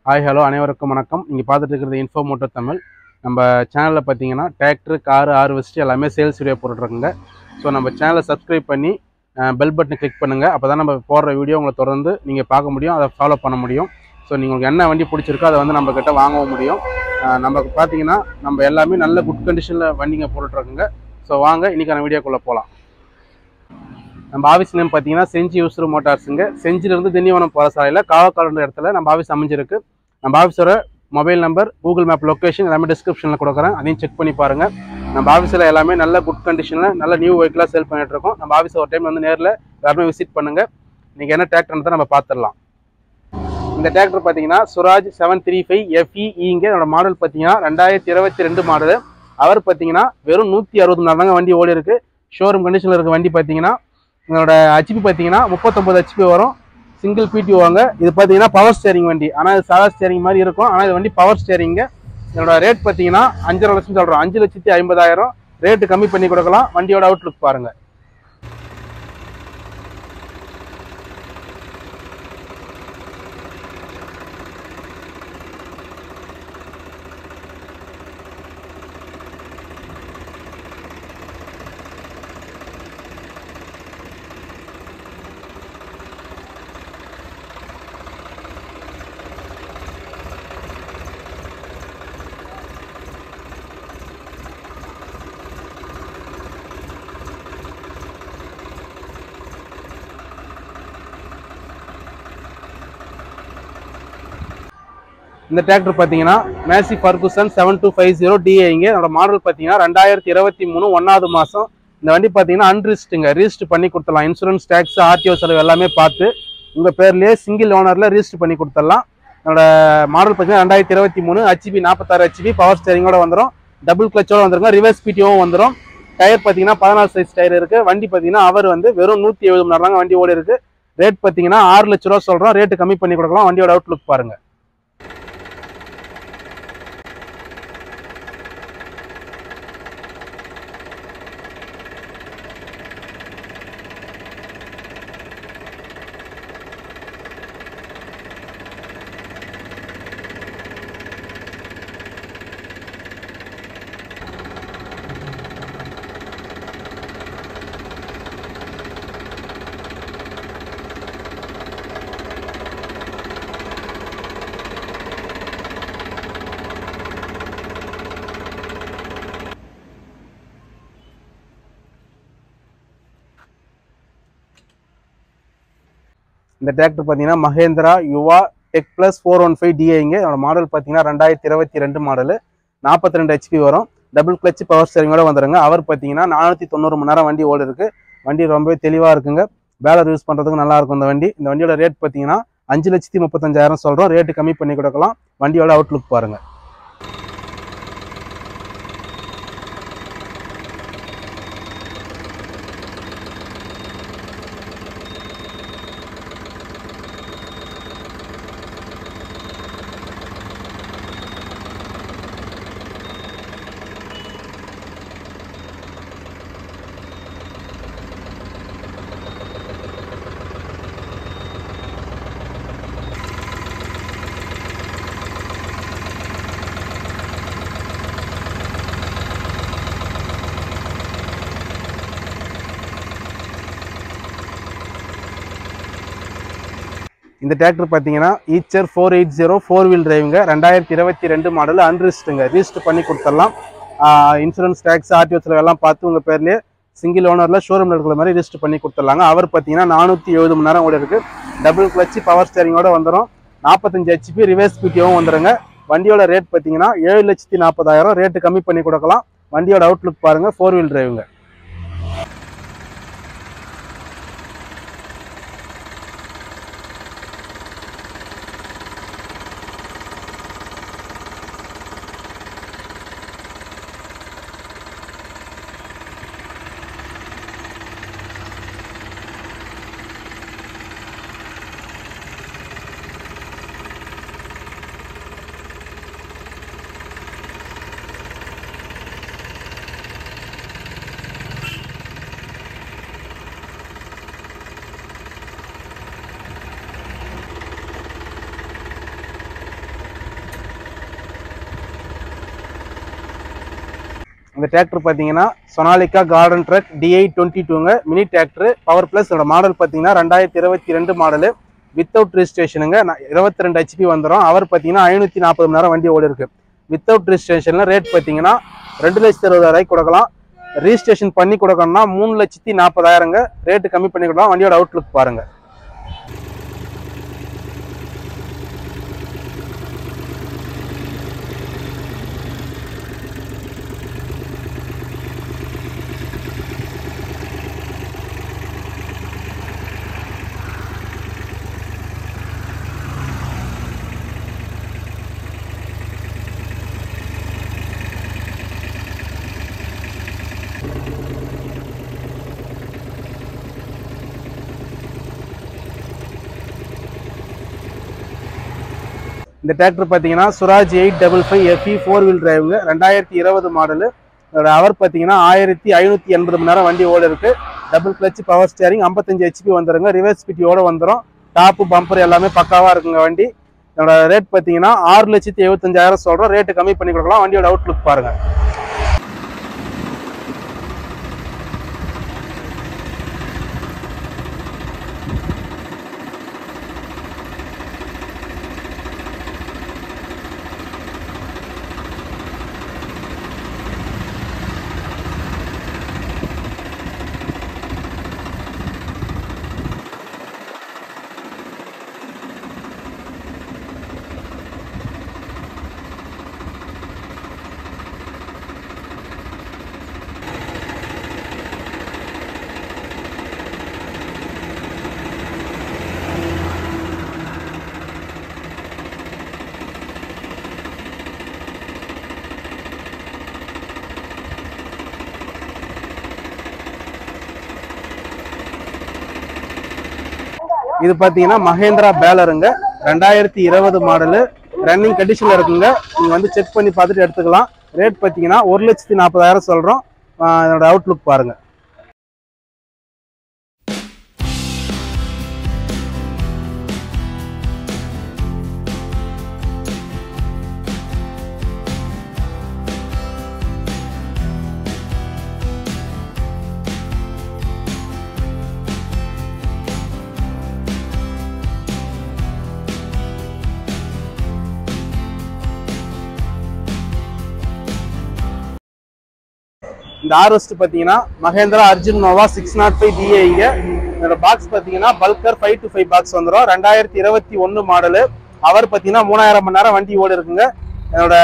Hi hello அனைவருக்கும் வணக்கம். நீங்கள் பார்த்துட்டு இருக்கிறது இன்ஃபோ மோட்டர் தமிழ். நம்ம சேனலில் பார்த்தீங்கன்னா டிராக்டர், காரு, ஹார்வெஸ்ட் எல்லாமே சேல்ஸ் வீடியோ போட்டுட்ருக்குங்க. ஸோ நம்ம சேனலை சப்ஸ்கிரைப் பண்ணி பெல் பட்டனை கிளிக் பண்ணுங்கள். அப்போ தான் நம்ம போடுற வீடியோ உங்களை தொடர்ந்து நீங்கள் பார்க்க முடியும், அதை ஃபாலோ பண்ண முடியும். ஸோ உங்களுக்கு என்ன வண்டி பிடிச்சிருக்கோ அதை வந்து நம்மக்கிட்ட வாங்கவும் முடியும். நமக்கு பார்த்தீங்கன்னா நம்ம எல்லாமே நல்ல குட் கண்டிஷனில் வண்டிங்க போட்டுட்ருக்குங்க. ஸோ வாங்க இன்றைக்கான வீடியோக்குள்ளே போகலாம். நம்ம ஆஃபீஸ் நேம் பார்த்தீங்கன்னா செஞ்சி யூஸ்ரு மோட்டார்ஸுங்க. செஞ்சிலிருந்து திண்டிவனம் போகிற சாலையில் காவக்காலன்ற இடத்துல நம்ம ஆஃபீஸ் அமைஞ்சிருக்கு. நம்ம ஆஃபீஸோட mobile number, Google map location எல்லாமே டிஸ்கிரிப்ஷனில் கொடுக்குறேன், அதையும் செக் பண்ணி பாருங்கள். நம்ம ஆஃபீஸில் எல்லாமே நல்ல குட் கண்டிஷனில் நல்ல நியூ வெஹிக்கிளாக சேல் பண்ணிகிட்ருக்கோம். நம்ம ஆஃபீஸ் ஒரு டைம் வந்து நேரில் எல்லாருமே விசிட் பண்ணுங்கள். இன்றைக்கி என்ன டிராக்டர்ன்றதை நம்ம பார்த்துடலாம். இந்த டிராக்டர் பார்த்தீங்கன்னா sawraj735FEeங்க. என்னோட மாடல் பார்த்தீங்கன்னா 2022 மாடலு. அவர் பார்த்தீங்கன்னா வெறும் 160 மணி நேரம் வண்டி ஓடி இருக்குது. ஷோரூம் கண்டிஷனில் இருக்க வண்டி பார்த்தீங்கன்னா இதோட ஹெச்பி பார்த்தீங்கன்னா 39 ஹெச்பி வரும். சிங்கிள் பிடி வாங்க. இது பார்த்தீங்கன்னா பவர் ஸ்டேரிங் வண்டி. ஆனால் இது சாதா ஸ்டேரிங் மாதிரி இருக்கும். ஆனால் இது வண்டி பவர் ஸ்டேரிங்க. இதோட ரேட் பார்த்தீங்கன்னா 5.5 லட்சம் சொல்கிறோம். 5,50,000 ரேட்டு கம்மி பண்ணி கொடுக்கலாம். வண்டியோட அவுட்லுக் பாருங்கள். இந்த டிராக்டர் பார்த்தீங்கன்னா மேசி ஃபர்குசன் 7250 டிஏங்க. என்னோட மாடல் பார்த்தீங்கன்னா 2023 1வது மாதம். இந்த வண்டி பார்த்தீங்கன்னா அன்ரிஜிஸ்டுங்க. ரிஜிஸ்டர் பண்ணி கொடுத்துடலாம். இன்சூரன்ஸ், டேக்ஸ், ஆர்டிஓ செலவு எல்லாமே பார்த்து உங்கள் பேர்லேயே சிங்கிள் ஓனரில் ரிஜிஸ்டர் பண்ணி கொடுத்துடலாம். என்னோட மாடல் பார்த்தீங்கன்னா 2023 ஹெச்பி 46 ஹெச்பி பவர் ஸ்டேரிங்கோட வந்துடும். டபுள் கிளச்சோட வந்துருங்க. ரிவர்ஸ் பிடிஓவும் வந்துடும். டயர் பார்த்தீங்கன்னா 14 சைஸ் டயர் இருக்குது. வண்டி பார்த்தீங்கன்னா அவர் வந்து வெறும் 170 மணி நேரம் வண்டி ஓடி இருக்குது. ரேட் பார்த்தீங்கன்னா 6 லட்ச ரூபா சொல்கிறோம். ரேட்டு கம்மி பண்ணி கொடுக்கலாம். வண்டியோட அவுட்லுக் பாருங்கள். இந்த டிராக்டர் பார்த்தீங்கன்னா மஹேந்திரா யுவா டெக் ப்ளஸ் 415 டிஏங்க. என்னோட மாடல் பார்த்தீங்கன்னா 2022 மாடலு. 42 ஹெச்பி வரும். டபுள் கிளச் பவர் ஸ்டேரிங்கோட வந்துடுங்க. அவர் பார்த்தீங்கன்னா 490 மணி நேரம் வண்டி ஓடி இருக்கு. வண்டி ரொம்பவே தெளிவாக இருக்குங்க. பேலர் யூஸ் பண்ணுறதுக்கு நல்லா இருக்கும் இந்த வண்டி. இந்த வண்டியோட ரேட் பார்த்தீங்கன்னா 5,35,000 சொல்கிறோம். ரேட்டு கம்மி பண்ணி கொடுக்கலாம். வண்டியோட அவுட்லுக் பாருங்கள். இந்த டிராக்டர் பார்த்தீங்கன்னா Eicher4804 4-wheel டிரைவுங்க. 2022 மாடல் அன்ரிஜிஸ்டுங்க. ரிஜிஸ்டர் பண்ணி கொடுத்துடலாம். இன்சூரன்ஸ், டேக்ஸ், ஆர்டிஓ செலவு எல்லாம் பார்த்து உங்கள் பேர்லேயே சிங்கிள் ஓனரில் ஷோரூமில் இருக்கிற மாதிரி ரிஜிஸ்டர் பண்ணி கொடுத்துடலாங்க. அவர் பார்த்தீங்கன்னா 470 மணி நேரம் ஓடி இருக்குது. டபுள் கிளச்சு பவர் ஸ்டேரிங்கோட வந்துடும். 45 ஹெச்பி ரிவர்ஸ் பிடிஓவும் வந்துடுங்க. வண்டியோட ரேட் பார்த்தீங்கன்னா 7,40,000 ரேட்டு கம்மி பண்ணி கொடுக்கலாம். வண்டியோட அவுட்லுக் பாருங்கள். 4-wheel டிரைவுங்க. இந்த டிராக்டர் பார்த்தீங்கன்னா சொனாலிகா கார்டன் ட்ரக் DI22ங்க மினி டிராக்டர் பவர் பிளஸ். இதோட மாடல் பார்த்தீங்கன்னா 2022 மாடலு வித்தவுட் ரிஜிஸ்ட்ரேஷனுங்க. 22 HP வந்துடும். அவர் பார்த்தீங்கன்னா 540 மணி நேரம் வண்டி ஓடி இருக்கு. வித்தவுட் ரிஜிஸ்ட்ரேஷனில் ரேட் பார்த்தீங்கன்னா 2,60,000 கொடுக்கலாம். ரிஜிஸ்ட்ரேஷன் பண்ணி கொடுக்கணும்னா 3,40,000ங்க. ரேட்டு கம்மி பண்ணி கொடுக்கலாம். வண்டியோட அவுட்லுக் பாருங்க. இந்த டிராக்டர் பார்த்தீங்கன்னா sawraj855FEe 4 வீல் டிரைவுங்க. 2020 மாடலு. இதோட அவர் பார்த்தீங்கன்னா 1,580 மணி நேரம் வண்டி ஓட இருக்கு. Double clutch power steering 55 HP வந்துருங்க. ரிவர்ஸ் ஸ்பீட்டோட வந்துடும். டாப்பு பம்பர் எல்லாமே பக்காவாக இருக்குங்க வண்டி. இதோட ரேட் பார்த்தீங்கன்னா 6,75,000 சொல்கிறோம். ரேட்டு கம்மி பண்ணி கொடுக்கலாம். வண்டியோட அவுட்லுக் பாருங்க. இது பார்த்தீங்கன்னா மஹேந்திரா பேலருங்க. 2020 மாடலு. ரன்னிங் கண்டிஷனில் இருக்குங்க. நீங்கள் வந்து செக் பண்ணி பார்த்துட்டு எடுத்துக்கலாம். ரேட் பார்த்தீங்கன்னா 1,40,000 சொல்கிறோம். இதோட அவுட்லுக் பாருங்கள். இந்த ஆர்வெஸ்ட் பார்த்தீங்கன்னா மஹேந்திரா அர்ஜுன் நோவா 605 DIங்க. இதோட பாக்ஸ் பார்த்தீங்கன்னா பல்கர் 525 பாக்ஸ் வந்துடும். 2021 மாடலு. அவர் பார்த்தீங்கன்னா 3,000 மணி நேரம் வண்டி ஓடி இருக்குங்க. இதோட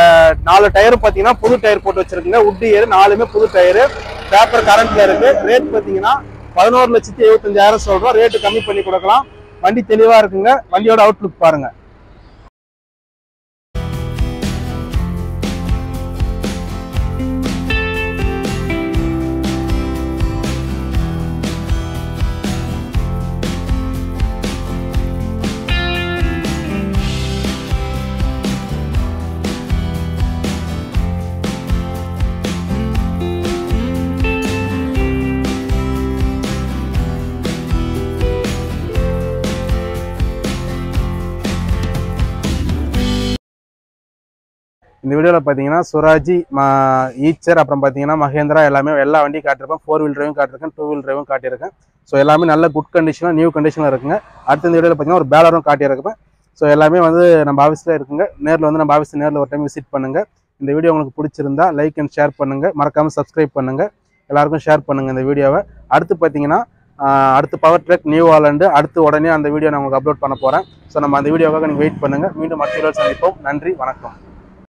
4 டயரும் பார்த்தீங்கன்னா புது டயர் போட்டு வச்சிருக்குங்க. உட் ஏர் 4மே புது டயரு. பேப்பர் கரண்ட்ல இருக்கு. ரேட் பார்த்தீங்கன்னா 11,75,000 சொல்றோம். ரேட்டு கம்மி பண்ணி கொடுக்கலாம். வண்டி தெளிவா இருக்குங்க. வண்டியோட அவுட்லுக் பாருங்க. இந்த வீடியோவில் பார்த்தீங்கன்னா சுவராஜி ஈச்சர் அப்புறம் பார்த்தீங்கன்னா மஹேந்திரா எல்லாமே எல்லா வண்டியும் காட்டியிருப்பேன். 4 வீல் டிரைவும் காட்டியிருக்கேன், 2 வீல் டிரைவும் காட்டியிருக்கேன். ஸோ எல்லாமே நல்ல குட் கண்டிஷனாக நியூ கண்டிஷனில் இருக்குங்க. அடுத்த இந்த வீடியோவில் பார்த்தீங்கன்னா ஒரு பேலரும் காட்டியிருப்பேன். ஸோ எல்லாமே வந்து நம்ம ஆஃபீஸில் இருக்குங்க. நேரில் வந்து நம்ம ஆஃபீஸ் நேரில் ஒரு டைம் விசிட் பண்ணுங்கள். இந்த வீடியோ உங்களுக்கு பிடிச்சிருந்தா லைக் அண்ட் ஷேர் பண்ணுங்கள். மறக்காமல் சப்ஸ்கிரைப் பண்ணுங்கள். எல்லாருக்கும் ஷேர் பண்ணுங்கள் இந்த வீடியோவை. அடுத்து பார்த்தீங்கன்னா அடுத்து பவர் ட்ரக் நியூ ஹாலண்டு அடுத்து உடனே அந்த வீடியோ நான் உங்களுக்கு அப்லோட் பண்ண போகிறேன். ஸோ நம்ம அந்த வீடியோவாக நீங்கள் வெயிட் பண்ணுங்கள். மீண்டும் அடுத்த வீடியோவில் சந்திப்போம். நன்றி, வணக்கம்.